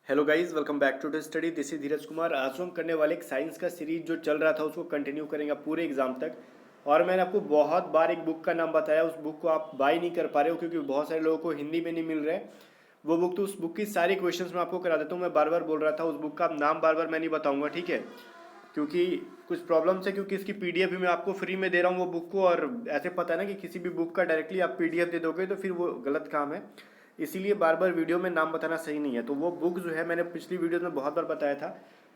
Hello guys, welcome back to the study. This is Dheeraj Kumar. आज हम करने वाले एक साइंस का सीरीज जो चल रहा था उसको कंटिन्यू करेंगे पूरे एग्जाम तक। और मैंने आपको बहुत बार एक बुक का नाम बताया, उस बुक को आप बाय नहीं कर पा रहे हो क्योंकि बहुत सारे लोगों को हिंदी में नहीं मिल रहा है वो बुक। तो उस बुक की सारी क्वेश्चंस मैं आपको करा देता हूँ। मैं बार बार बोल रहा था, उस बुक का नाम बार बार मैं नहीं बताऊंगा, ठीक है? क्योंकि कुछ प्रॉब्लम्स है, क्योंकि इसकी पीडीएफ भी मैं आपको फ्री में दे रहा हूँ वो बुक को। और ऐसे पता है ना कि किसी भी बुक का डायरेक्टली आप पीडीएफ दे दोगे तो फिर वो गलत काम है। इसीलिए बार बार वीडियो में नाम बताना सही नहीं है। तो वो बुक जो है मैंने पिछली वीडियो में बहुत बार बताया था।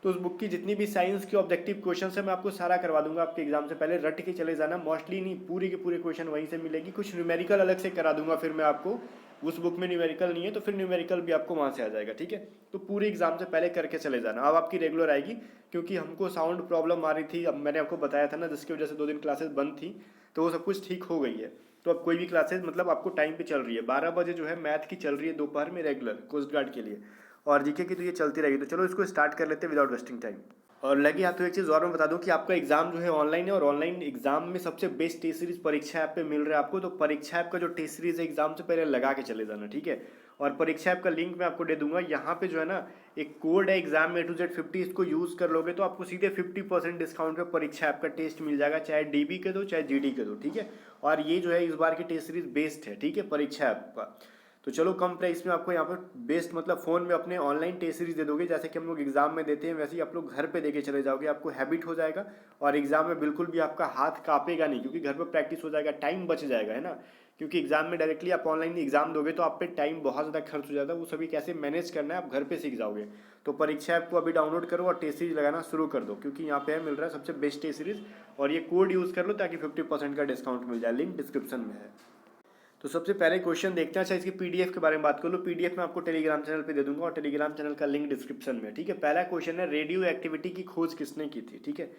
तो उस बुक की जितनी भी साइंस के ऑब्जेक्टिव क्वेश्चन है मैं आपको सारा करवा दूंगा आपके एग्जाम से पहले। रट के चले जाना, मोस्टली नहीं, पूरी के पूरे क्वेश्चन वहीं से मिलेगी। कुछ न्यूमेरिकल अलग से करा दूंगा फिर मैं आपको। उस बुक में न्यूमेरिकल नहीं है तो फिर न्यूमेरिकल भी आपको वहाँ से आ जाएगा, ठीक है? तो पूरे एग्जाम से पहले करके चले जाना। अब आपकी रेगुलर आएगी, क्योंकि हमको साउंड प्रॉब्लम आ रही थी। अब मैंने आपको बताया था ना, जिसकी वजह से 2 दिन क्लासेस बंद थी, तो वो सब कुछ ठीक हो गई है। तो अब कोई भी क्लासेस मतलब आपको टाइम पे चल रही है। 12 बजे जो है मैथ की चल रही है दोपहर में, रेगुलर कोस्ट गार्ड के लिए। और जीके की तो ये चलती रहेगी। तो चलो इसको स्टार्ट कर लेते हैं विदाउट वेस्टिंग टाइम। और लगे हाथ तो एक चीज़ और मैं बता दूं कि आपका एग्जाम जो है ऑनलाइन है, और ऑनलाइन एग्जाम में सबसे बेस्ट टेस्ट सीरीज परीक्षा ऐप पे मिल रहा है आपको। तो परीक्षा ऐप का जो टेस्ट सीरीज है एग्जाम से पहले लगा के चले जाना, ठीक है? और परीक्षा ऐप का लिंक मैं आपको दे दूंगा। यहाँ पे जो है ना, एक कोड है एग्जाम A to Z50, इसको यूज कर लोगे तो आपको सीधे 50% डिस्काउंट पे परीक्षा ऐप का टेस्ट मिल जाएगा, चाहे डीबी के दो चाहे जीडी के दो, ठीक है? और ये जो है इस बार की टेस्ट सीरीज बेस्ट है, ठीक है, परीक्षा ऐप का। तो चलो कम प्राइस में आपको यहाँ पर बेस्ट मतलब फ़ोन में अपने ऑनलाइन टेस्ट सीरीज दे दोगे। जैसे कि हम लोग एग्जाम में देते हैं वैसे ही आप लोग घर पे देके चले जाओगे, आपको हैबिट हो जाएगा। और एग्जाम में बिल्कुल भी आपका हाथ कांपेगा नहीं, क्योंकि घर पे प्रैक्टिस हो जाएगा, टाइम बच जाएगा, है ना? क्योंकि एग्जाम में डायरेक्टली आप ऑनलाइन एग्जाम दोगे तो आप पे टाइम बहुत ज़्यादा खर्च हो जाता है। वो सभी कैसे मैनेज करना है आप घर पे सीख जाओगे। तो परीक्षा ऐप को अभी डाउनलोड करो और टेस्ट सीरीज लगाना शुरू कर दो, क्योंकि यहाँ पे मिल रहा है सबसे बेस्ट टेस्ट सीरीज। और ये कोड यूज़ कर लो ताकि 50% का डिस्काउंट मिल जाए, लिंक डिस्क्रिप्शन में है। तो सबसे पहले क्वेश्चन देखते हैं। अच्छा, इसकी पीडीएफ के बारे में बात कर लो। पीडीएफ मैं आपको टेलीग्राम चैनल पे दे दूंगा, और टेलीग्राम चैनल का लिंक डिस्क्रिप्शन में, ठीक है? पहला क्वेश्चन है, रेडियो एक्टिविटी की खोज किसने की थी, ठीक है?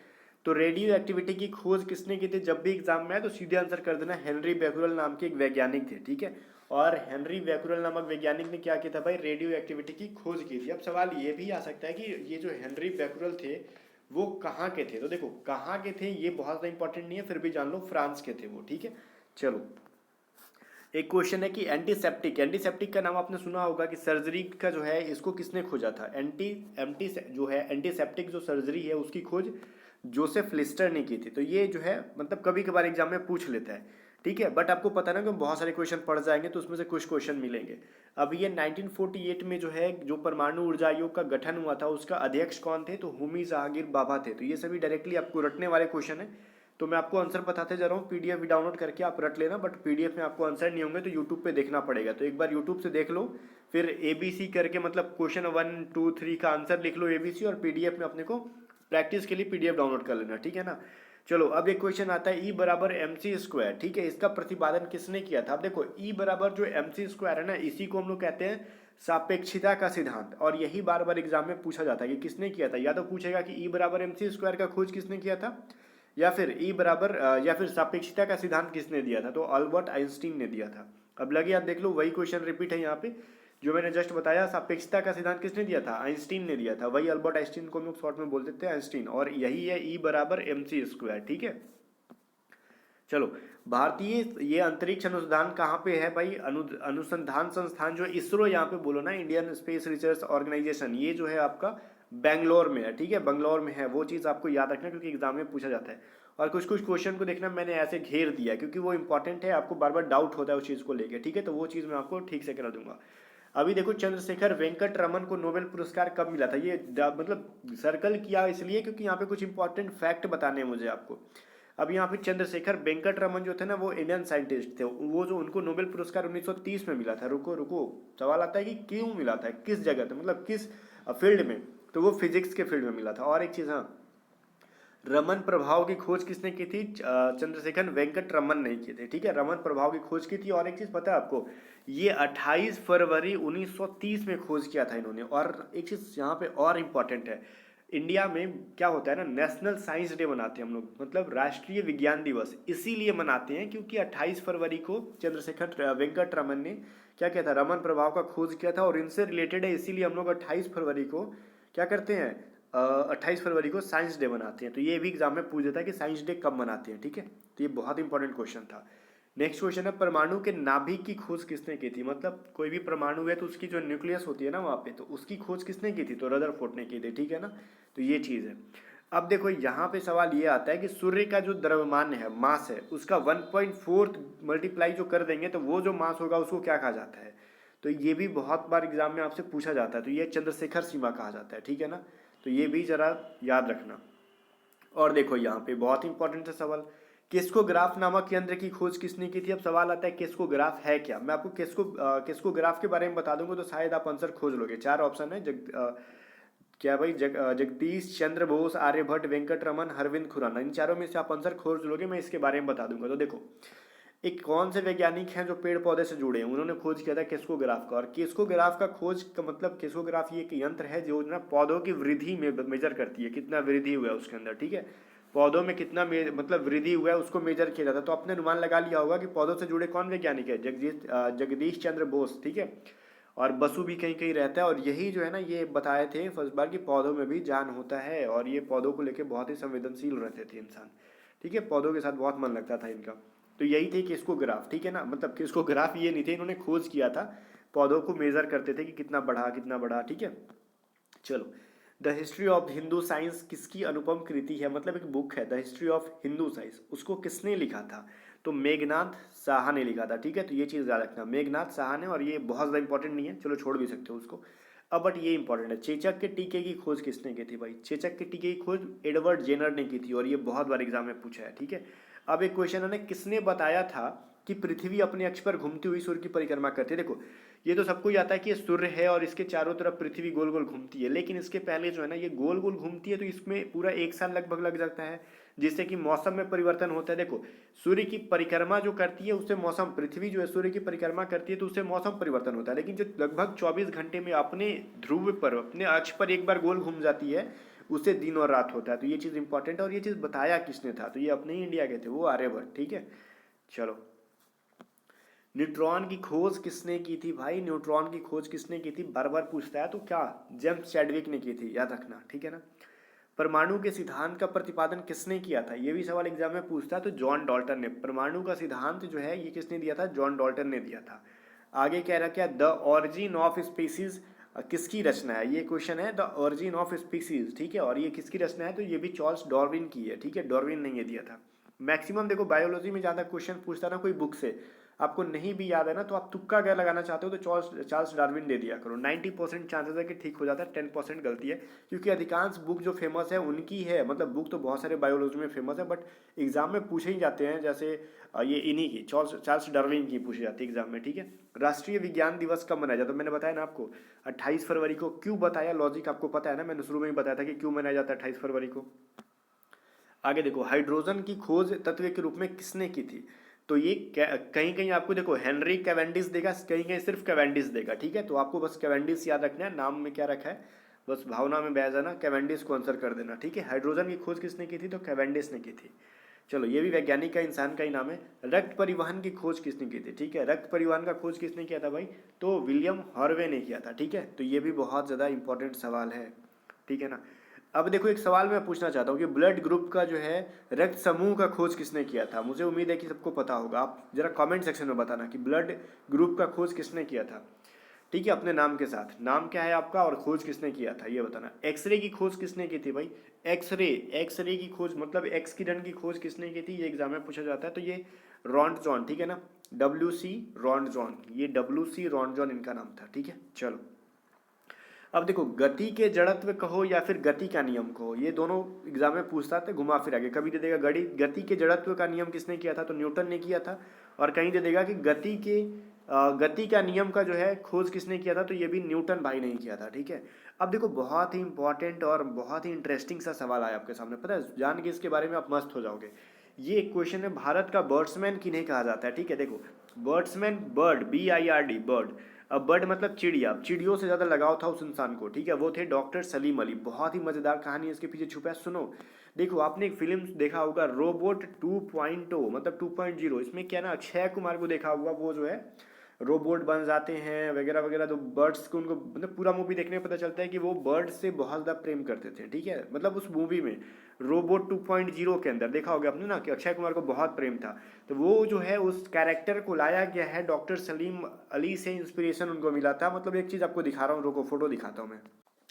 तो रेडियो एक्टिविटी की खोज किसने की थी, जब भी एग्जाम में आए तो सीधे आंसर कर देना, हेनरी बैकुरल नाम के एक वैज्ञानिक थे, ठीक है? और हेनरी बैकुरल नामक वैज्ञानिक ने क्या किया था भाई, रेडियो एक्टिविटी की खोज की थी। अब सवाल ये भी आ सकता है कि ये जो हेनरी बैकुरल थे वो कहाँ के थे। तो देखो, कहाँ के थे ये बहुत ज़्यादा इंपॉर्टेंट नहीं है, फिर भी जान लो फ्रांस के थे वो, ठीक है? चलो, एक क्वेश्चन है कि एंटीसेप्टिक, एंटीसेप्टिक का नाम आपने सुना होगा कि सर्जरी का जो है इसको किसने खोजा था। एंटी एंटी जो है एंटीसेप्टिक जो सर्जरी है उसकी खोज जोसेफ लिस्टर ने की थी। तो ये जो है मतलब कभी कभार एग्जाम में पूछ लेता है, ठीक है? बट आपको पता ना कि बहुत सारे क्वेश्चन पढ़ जाएंगे तो उसमें से कुछ क्वेश्चन मिलेंगे। अब ये 1948 में जो है जो परमाणु ऊर्जा आयोग का गठन हुआ था उसका अध्यक्ष कौन थे, तो होमी जहांगीर बाबा थे। तो ये सभी डायरेक्टली आपको रटने वाले क्वेश्चन है। तो मैं आपको आंसर बताते जा रहा हूँ, पीडीएफ भी डाउनलोड करके आप रट लेना। बट पीडीएफ में आपको आंसर नहीं होंगे तो यूट्यूब पे देखना पड़ेगा। तो एक बार यूट्यूब से देख लो, फिर एबीसी करके मतलब क्वेश्चन 1 2 3 का आंसर लिख लो एबीसी, और पीडीएफ में अपने को प्रैक्टिस के लिए पीडीएफ डाउनलोड कर लेना, ठीक है ना? चलो, अब एक क्वेश्चन आता है, E बराबर MC², ठीक है? इसका प्रतिपादन किसने किया था। अब देखो, E बराबर जो MC² है ना, इसी को हम लोग कहते हैं सापेक्षिता का सिद्धांत। और यही बार बार एग्जाम में पूछा जाता है कि किसने किया था। या तो पूछेगा कि E बराबर MC² का खोज किसने किया था, या फिर ई बराबर या फिर सापेक्षिता का सिद्धांत किसने दिया था, तो अल्बर्ट आइंस्टीन ने दिया था। अब लगे आप देख लो, वही क्वेश्चन रिपीट है यहाँ पे जो मैंने जस्ट बताया। सापेक्षिता का सिद्धांत किसने दिया था, आइंस्टीन ने दिया था। वही अल्बर्ट आइंस्टीन को हम लोग शॉर्ट में बोल देते हैं आइंस्टीन, और यही है ई बराबर MC², ठीक है? चलो, भारतीय ये अंतरिक्ष अनुसंधान कहाँ पे है भाई, अनुसंधान संस्थान जो इसरो यहाँ पे बोलो ना, इंडियन स्पेस रिसर्च ऑर्गेनाइजेशन, ये जो है आपका बेंगलोर में है, ठीक है? बेंगलोर में है। वो चीज़ आपको याद रखना क्योंकि एग्जाम में पूछा जाता है। और कुछ कुछ क्वेश्चन को देखना, मैंने ऐसे घेर दिया क्योंकि वो इंपॉर्टेंट है, आपको बार बार डाउट होता है उस चीज़ को लेकर, ठीक है? तो वो चीज़ मैं आपको ठीक से करा दूंगा। अभी देखो, चंद्रशेखर वेंकट रमन को नोबेल पुरस्कार कब मिला था, ये मतलब सर्कल किया इसलिए क्योंकि यहाँ पे कुछ इंपॉर्टेंट फैक्ट बताने हैं मुझे आपको। अब यहाँ पे चंद्रशेखर वेंकट रमन जो थे ना वो इंडियन साइंटिस्ट थे। वो जो उनको नोबेल पुरस्कार 1930 में मिला था। रुको रुको, सवाल आता है कि क्यों मिला था, किस जगह पे, मतलब किस फील्ड में। तो वो फिजिक्स के फील्ड में मिला था। और एक चीज़, हाँ, रमन प्रभाव की खोज किसने की थी, चंद्रशेखर वेंकट रमन नहीं की थी, ठीक है? रमन प्रभाव की खोज की थी। और एक चीज़ पता है आपको, ये 28 फरवरी 1930 में खोज किया था इन्होंने। और एक चीज़ यहाँ पे और इम्पॉर्टेंट है, इंडिया में क्या होता है ना, नेशनल साइंस डे मनाते हैं हम लोग, मतलब राष्ट्रीय विज्ञान दिवस इसीलिए मनाते हैं क्योंकि 28 फरवरी को चंद्रशेखर वेंकट रमन ने क्या किया था, रमन प्रभाव का खोज किया था। और इनसे रिलेटेड है, इसीलिए हम लोग 28 फरवरी को क्या करते हैं, 28 फरवरी को साइंस डे मनाते हैं। तो ये भी एग्जाम में पूछ देता है कि साइंस डे कब मनाते हैं, ठीक है? तो ये बहुत इंपॉर्टेंट क्वेश्चन था। नेक्स्ट क्वेश्चन है, परमाणु के नाभिक की खोज किसने की थी? मतलब कोई भी परमाणु है तो उसकी जो न्यूक्लियस होती है ना वहाँ पे, तो उसकी खोज किसने की थी? तो रदरफोर्ड ने की थी, ठीक है ना। तो ये चीज़ है। अब देखो यहाँ पे सवाल ये आता है कि सूर्य का जो द्रव्यमान है, मास है, उसका 1.4 मल्टीप्लाई जो कर देंगे तो वो जो मास होगा उसको क्या कहा जाता है? तो ये भी बहुत बार एग्जाम में आपसे पूछा जाता है, तो ये चंद्रशेखर सीमा कहा जाता है, ठीक है ना। तो ये भी जरा याद रखना। और देखो यहाँ पे बहुत इंपॉर्टेंट है सवाल, किस्कोग्राफ नामक यंत्र की खोज किसने की थी? अब सवाल आता है किस्कोग्राफ है क्या। मैं आपको किस्कोग्राफ के बारे में बता दूंगा तो शायद आप आंसर खोज लोगे। चार ऑप्शन है, क्या भाई, जगदीश चंद्र बोस, आर्यभट्ट, वेंकट रमन, हरविंद खुराना, इन चारों में से आप आंसर खोज लोगे। मैं इसके बारे में बता दूंगा। तो देखो, एक कौन से वैज्ञानिक हैं जो पेड़ पौधे से जुड़े हैं, उन्होंने खोज किया था किस्कोग्राफ का। और किस्कोग्राफ का खोज का मतलब, किस्कोग्राफ ये एक यंत्र है जो ना पौधों की वृद्धि में मेजर करती है, कितना वृद्धि हुआ है उसके अंदर, ठीक है। पौधों में कितना मतलब वृद्धि हुआ है उसको मेजर किया जाता है। तो आपने अनुमान लगा लिया होगा कि पौधों से जुड़े कौन वैज्ञानिक है? जगदीश चंद्र बोस, ठीक है। और बसु भी कहीं कहीं रहता है। और यही जो है ना, ये बताए थे फर्स्ट बार कि पौधों में भी जान होता है, और ये पौधों को लेकर बहुत ही संवेदनशील रहते थे इंसान, ठीक है। पौधों के साथ बहुत मन लगता था इनका। तो यही थे किस्कोग्राफ, ठीक है ना। मतलब किस्कोग्राफ ये नहीं थे, इन्होंने खोज किया था, पौधों को मेजर करते थे कि कितना बढ़ा कितना बढ़ा, ठीक है। चलो, the history of Hindu science किसकी अनुपम कृति है? मतलब एक बुक है the history of Hindu science, उसको किसने लिखा था? तो मेघनाथ साहा ने लिखा था, ठीक है। तो ये चीज़ याद रखना, मेघनाथ साहा ने। और ये बहुत ज़्यादा इंपॉर्टेंट नहीं है, चलो छोड़ भी सकते हो उसको। अब बट ये इंपॉर्टेंट है, चेचक के टीके की खोज किसने की थी? भाई चेचक के टीके की खोज एडवर्ड जेनर ने की थी, और ये बहुत बार एग्जाम में पूछा है, ठीक है। अब एक क्वेश्चन है, किसने बताया था कि पृथ्वी अपने अक्ष पर घूमती हुई सूर्य की परिक्रमा करती है? देखो, ये तो सबको ही आता है कि ये सूर्य है और इसके चारों तरफ पृथ्वी गोल गोल घूमती है, लेकिन इसके पहले जो है ना, ये गोल गोल घूमती है तो इसमें पूरा एक साल लगभग लग जाता है, जिससे कि मौसम में परिवर्तन होता है। देखो, सूर्य की परिक्रमा जो करती है उससे मौसम, पृथ्वी जो है सूर्य की परिक्रमा करती है तो उससे मौसम परिवर्तन होता है, लेकिन जो लगभग 24 घंटे में अपने ध्रुव पर, अपने अक्ष पर एक बार गोल घूम जाती है, उससे दिन और रात होता है। तो ये चीज़ इंपॉर्टेंट है। और ये चीज़ बताया किसने था? तो ये अपने ही इंडिया के थे, वो आर्यभट्ट, ठीक है। चलो, न्यूट्रॉन की खोज किसने की थी? भाई न्यूट्रॉन की खोज किसने की थी, बार बार पूछता है, तो क्या जेम्स चैडविक ने की थी, याद रखना, ठीक है ना। परमाणु के सिद्धांत का प्रतिपादन किसने किया था? ये भी सवाल एग्जाम में पूछता है। तो जॉन डॉल्टन ने। परमाणु का सिद्धांत जो है ये किसने दिया था? जॉन डॉल्टन ने दिया था। आगे कह रहा क्या, द ऑरिजिन ऑफ स्पीसीज किसकी रचना है? ये क्वेश्चन है, द ऑरिजिन ऑफ स्पीसीज, ठीक है। और ये किसकी रचना है? तो ये भी चार्ल्स डार्विन की है, ठीक है। डार्विन ने ये दिया था। मैक्सिमम देखो बायोलॉजी में ज़्यादा क्वेश्चन पूछता ना कोई बुक से, आपको नहीं भी याद है ना तो आप तुक्का क्या लगाना चाहते हो तो चार्ल्स डार्विन दे दिया करो। 90% चांसेस है कि ठीक हो जाता है, 10% गलती है, क्योंकि अधिकांश बुक जो फेमस है उनकी है। मतलब बुक तो बहुत सारे बायोलॉजी में फेमस है, बट एग्जाम में पूछे ही जाते हैं। जैसे ये इन्हीं की, चार्ल्स डार्विन की पूछी जाती है एग्जाम में, ठीक है। राष्ट्रीय विज्ञान दिवस कब मनाया जाता है? मैंने बताया ना आपको 28 फरवरी को। क्यों बताया, लॉजिक आपको पता है ना, मैंने शुरू में ही बताया था कि क्यों मनाया जाता है 28 फरवरी को। आगे देखो, हाइड्रोजन की खोज तत्व के रूप में किसने की थी? तो ये कहीं कहीं आपको देखो हेनरी कैवेंडिश देगा, कहीं कहीं सिर्फ कैवेंडिश देगा, ठीक है। तो आपको बस कैवेंडिश याद रखना है, नाम में क्या रखा है, बस भावना में बह जाना, कैवेंडिश को आंसर कर देना, ठीक है। हाइड्रोजन की खोज किसने की थी? तो कैवेंडिश ने की थी। चलो, ये भी वैज्ञानिक का, इंसान का ही नाम है। रक्त परिवहन की खोज किसने की थी? ठीक है, रक्त परिवहन का खोज किसने किया था भाई? तो विलियम हार्वे ने किया था, ठीक है। तो ये भी बहुत ज़्यादा इंपॉर्टेंट सवाल है, ठीक है ना। अब देखो, एक सवाल मैं पूछना चाहता हूँ कि ब्लड ग्रुप का जो है रक्त समूह का खोज किसने किया था? मुझे उम्मीद है कि सबको पता होगा। आप जरा कमेंट सेक्शन में बताना कि ब्लड ग्रुप का खोज किसने किया था, ठीक है। अपने नाम के साथ, नाम क्या है आपका और खोज किसने किया था ये बताना। एक्सरे की खोज किसने की थी भाई? एक्सरे की खोज मतलब एक्स किरण की खोज किसने की थी? ये एग्जाम में पूछा जाता है। तो ये रॉन्टजॉन, ठीक है ना, WC रॉन्टजॉन, ये WC रॉन्टजॉन इनका नाम था, ठीक है। चलो, अब देखो, गति के जड़त्व कहो या फिर गति का नियम कहो, ये दोनों एग्जाम में पूछता था घुमा फिरा के। कभी दे देगा गति के जड़त्व का नियम किसने किया था? तो न्यूटन ने किया था। और कहीं दे देगा कि गति का नियम का जो है खोज किसने किया था? तो ये भी न्यूटन भाई ने किया था, ठीक है। अब देखो, बहुत ही इंपॉर्टेंट और बहुत ही इंटरेस्टिंग सा सवाल आया आपके सामने, पता है, जान के इसके बारे में आप मस्त हो जाओगे। ये एक क्वेश्चन है, भारत का बर्ड्समैन किन्हें कहा जाता है? ठीक है, देखो, बर्ड्समैन, बर्ड, BIRD, बर्ड। अब बर्ड मतलब चिड़िया, चिड़ियों से ज़्यादा लगाव था उस इंसान को, ठीक है। वो थे डॉक्टर सलीम अली। बहुत ही मज़ेदार कहानी इसके पीछे छुपा है, सुनो। देखो, आपने एक फिल्म देखा होगा रोबोट 2.0, मतलब 2.0। इसमें क्या ना, अक्षय कुमार को देखा होगा, वो जो है रोबोट बन जाते हैं वगैरह वगैरह। तो बर्ड्स को उनको मतलब पूरा मूवी देखने में पता चलता है कि वो बर्ड्स से बहुत ज़्यादा प्रेम करते थे, ठीक है। मतलब उस मूवी में रोबोट 2.0 के अंदर देखा होगा आपने ना कि अक्षय कुमार को बहुत प्रेम था। तो वो जो है उस कैरेक्टर को लाया गया है, डॉक्टर सलीम अली से इंस्पिरेशन उनको मिला था। मतलब एक चीज़ आपको दिखा रहा हूँ, रुको फोटो दिखाता हूँ मैं।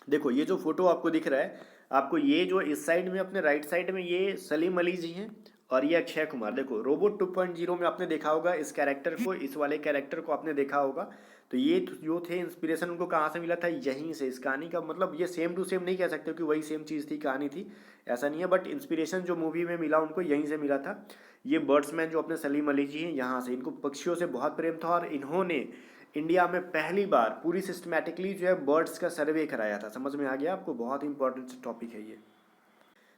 देखो ये जो फोटो आपको दिख रहा है, आपको ये जो इस साइड में अपने राइट साइड में ये सलीम अली जी हैं और ये अक्षय कुमार। देखो रोबोट 2.0 में आपने देखा होगा इस कैरेक्टर को, इस वाले कैरेक्टर को आपने देखा होगा। तो ये जो थे इंस्पिरेशन उनको कहाँ से मिला था, यहीं से। इस कहानी का मतलब ये सेम टू सेम नहीं कह सकते कि वही सेम चीज़ थी, कहानी थी, ऐसा नहीं है। बट इंस्पिरेशन जो मूवी में मिला उनको यहीं से मिला था। ये बर्ड्समैन जो अपने सलीम अली जी हैं यहाँ से, इनको पक्षियों से बहुत प्रेम था और इन्होंने इंडिया में पहली बार पूरी सिस्टमैटिकली जो है बर्ड्स का सर्वे कराया था। समझ में आ गया आपको, बहुत इंपॉर्टेंट टॉपिक है ये।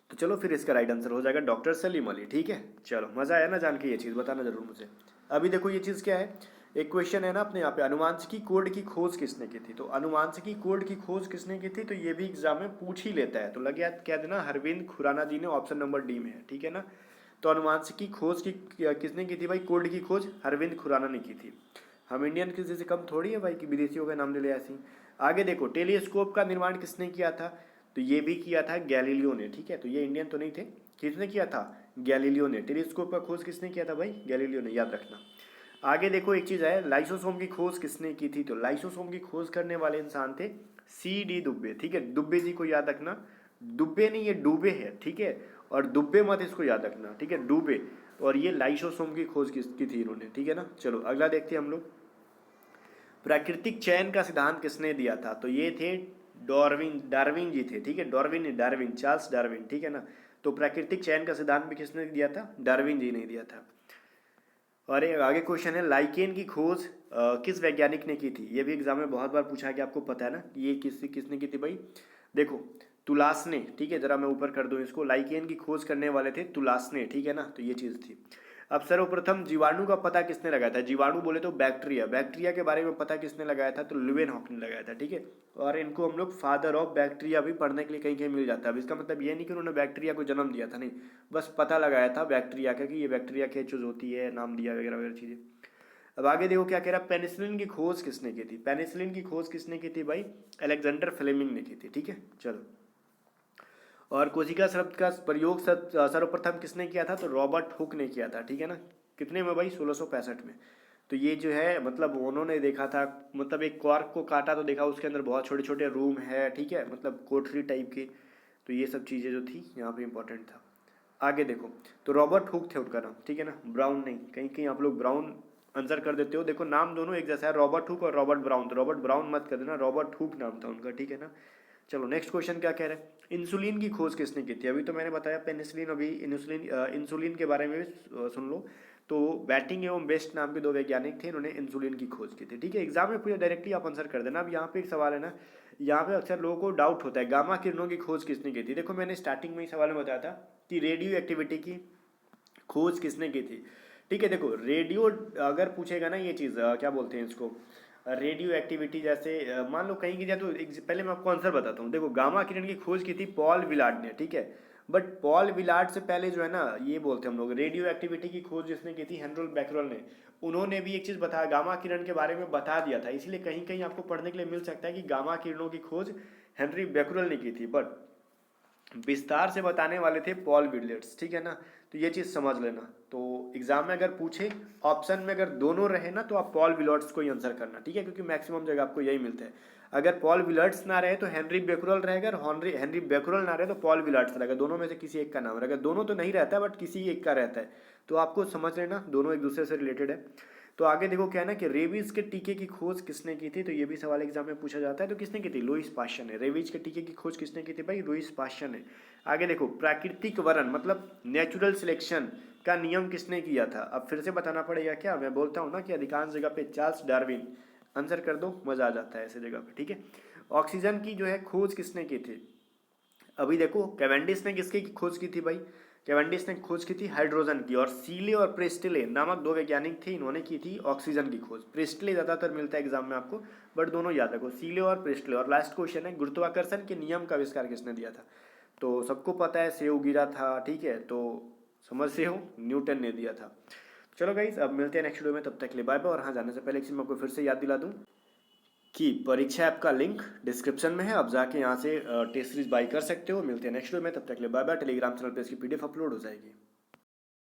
तो चलो फिर इसका राइट आंसर हो जाएगा डॉक्टर सलीम अली, ठीक है। चलो मज़ा आया ना जान के, ये चीज़ बताना जरूर मुझे। अभी देखो ये चीज़ क्या है, एक क्वेश्चन है ना अपने यहाँ पे, अनुवांशिकी कोड की खोज किसने की थी। तो अनुवांशिकी कोड की खोज किसने की थी, तो ये भी एग्जाम में पूछ ही लेता है। तो लगे याद कह देना हरविंद खुराना जी ने, ऑप्शन नंबर डी में है, ठीक है ना। तो अनुवांशिकी खोज की किसने की थी भाई, कोड की खोज हरविंद खुराना ने की थी। हम इंडियन किसी से कम थोड़ी है भाई कि विदेशियों का नाम ले ले ऐसी। आगे देखो टेलीस्कोप का निर्माण किसने किया था, तो ये भी किया था गैलीलियो ने, ठीक है। तो ये इंडियन तो नहीं थे, किसने किया था, गैलीलियो ने। टेलीस्कोप का खोज किसने किया था भाई, गैलीलियो ने, याद रखना। आगे देखो एक चीज़ है, लाइसोसोम की खोज किसने की थी। तो लाइसोसोम की खोज करने वाले इंसान थे CD दुब्बे, ठीक है। दुब्बे जी को याद रखना, दुब्बे नहीं ये डूबे है, ठीक है। और दुब्बे मत इसको याद रखना, ठीक है, डूबे। और ये लाइसोसोम की खोज की थी इन्होंने, ठीक है ना। चलो अगला देखते हैं हम लोग। प्राकृतिक चयन का सिद्धांत किसने दिया था, तो ये थे डार्विन जी थे, ठीक है। डार्विन चार्ल्स डार्विन, ठीक है ना। तो प्राकृतिक चयन का सिद्धांत भी किसने दिया था, डार्विन जी ने दिया था। और एक आगे क्वेश्चन है, लाइकेन की खोज किस वैज्ञानिक ने की थी। ये भी एग्जाम में बहुत बार पूछा गया, आपको पता है ना ये किसने की थी भाई। देखो तुलासने, ठीक है, जरा मैं ऊपर कर दूं इसको। लाइकेन की खोज करने वाले थे तुलासने, ठीक है ना। तो ये चीज़ थी। अब सर्वप्रथम जीवाणु का पता किसने लगाया था, जीवाणु बोले तो बैक्टीरिया, बैक्टीरिया के बारे में पता किसने लगाया था, तो ल्यूवेनहॉक ने लगाया था, ठीक है। और इनको हम लोग फादर ऑफ बैक्टीरिया भी पढ़ने के लिए कहीं कहीं मिल जाता है। अब इसका मतलब ये नहीं कि उन्होंने बैक्टीरिया को जन्म दिया था, नहीं, बस पता लगाया था बैक्टीरिया का कि ये बैक्टीरिया क्या चीज़ होती है, नाम दिया वगैरह वगैरह चीज़ें। अब आगे देखो क्या कह रहा है, पेनिसिलिन की खोज किसने की थी। पेनिसिलिन की खोज किसने की थी भाई, अलेक्जेंडर फ्लेमिंग ने की थी, ठीक है। चलो, और कोशिका शब्द का प्रयोग सर्वप्रथम किसने किया था, तो रॉबर्ट हुक ने किया था, ठीक है ना। कितने में भाई, 1665 में। तो ये जो है मतलब उन्होंने देखा था, मतलब एक कॉर्क को काटा तो देखा उसके अंदर बहुत छोटे छोटे रूम है, ठीक है, मतलब कोठरी टाइप के। तो ये सब चीज़ें जो थी यहाँ पे इंपॉर्टेंट था। आगे देखो, तो रॉबर्ट हुक थे उनका नाम, ठीक है ना, ब्राउन नहीं। कहीं कहीं आप लोग ब्राउन आंसर कर देते हो, देखो नाम दोनों एक जैसा है, रॉबर्ट हुक और रॉबर्ट ब्राउन। तो रॉबर्ट ब्राउन मत कर देना, रॉबर्ट हुक नाम था उनका, ठीक है ना। चलो नेक्स्ट क्वेश्चन क्या कह रहे हैं, इंसुलिन की खोज किसने की थी। अभी तो मैंने बताया पेनिसिलिन, अभी इंसुलिन के बारे में भी सुन लो। तो बैटिंग एवं बेस्ट नाम के दो वैज्ञानिक थे, इन्होंने इंसुलिन की खोज की थी, ठीक है। एग्जाम में पूरा डायरेक्टली आप आंसर कर देना। अब यहाँ पे एक सवाल है ना, यहाँ पे अक्सर लोगों को डाउट होता है, गामा किरणों की खोज किसने की थी। देखो मैंने स्टार्टिंग में ही सवाल में बताया था कि रेडियो एक्टिविटी की खोज किसने की थी, ठीक है। देखो रेडियो अगर पूछेगा ना ये चीज़ क्या बोलते हैं इसको, रेडियो एक्टिविटी, जैसे मान लो कहीं की जाए तो पहले मैं आपको आंसर बताता हूँ। देखो गामा किरण की खोज की थी पॉल विलार्ड ने, ठीक है। बट पॉल विलार्ड से पहले जो है ना, ये बोलते हैं हम लोग, रेडियो एक्टिविटी की खोज जिसने की थी हेनरी बैकरल ने। उन्होंने भी एक चीज़ बताया, गामा किरण के बारे में बता दिया था। इसलिए कहीं कहीं आपको पढ़ने के लिए मिल सकता है कि गामा किरणों की खोज हेनरी बैकरल ने की थी, बट विस्तार से बताने वाले थे पॉल विलियर्ड्स, ठीक है ना। तो ये चीज़ समझ लेना। तो एग्जाम में अगर पूछे ऑप्शन में अगर दोनों रहे ना, तो आप पॉल विलियर्ड्स को ही आंसर करना, ठीक है, क्योंकि मैक्सिमम जगह आपको यही मिलता है। अगर पॉल विलियर्ड्स ना रहे तो हेनरी बेकुरल रहेगा, और हेनरी बेकुरल ना रहे तो पॉल विलियर्ड्स रहेगा। दोनों में से किसी एक का नाम रहेगा, दोनों तो नहीं रहता है बट किसी एक का रहता है। तो आपको समझ लेना दोनों एक दूसरे से रिलेटेड है। तो आगे देखो क्या है ना कि रेबीज के टीके की खोज किसने की थी। तो ये भी सवाल एग्जाम में पूछा जाता है, तो किसने की थी, लुईस पास्चर ने। रेबीज के टीके की खोज किसने की थी भाई, लुईस पास्चर ने। आगे देखो, प्राकृतिक वरण मतलब नेचुरल सिलेक्शन का नियम किसने किया था। अब फिर से बताना पड़ेगा क्या, मैं बोलता हूँ ना कि अधिकांश जगह पे चार्ल्स डार्विन। आंसर कर दो, मजा आ जाता है ऐसे जगह पे, ठीक है। ऑक्सीजन की जो है खोज किसने की थी। अभी देखो कैवेंडिस ने किसकी खोज की थी भाई, कैवेंडिस ने खोज की थी हाइड्रोजन की। और सीले और प्रेस्टले नामक दो वैज्ञानिक थे, इन्होंने की थी ऑक्सीजन की खोज। प्रेस्टले ज़्यादातर मिलता है एग्जाम में आपको, बट दोनों याद रखो, सीले और प्रेस्टले। और लास्ट क्वेश्चन है, गुरुत्वाकर्षण के नियम का आविष्कार किसने दिया था। तो सबको पता है सेव गिरा था, ठीक है, तो समझ से हो, न्यूटन ने दिया था। चलो गाइस, अब मिलते हैं नेक्स्ट वीडियो में, तब तक के लिए बाय बाय। और हाँ, जाने से पहले एक चीज़ मैं आपको फिर से याद दिला दूँ कि परीक्षा ऐप का लिंक डिस्क्रिप्शन में है, आप जाके यहाँ से टेस्ट सीरीज बाई कर सकते हो। मिलते हैं नेक्स्ट वीडियो में, तब तक के लिए बाय बाय। टेलीग्राम चैनल पे इसकी PDF अपलोड हो जाएगी।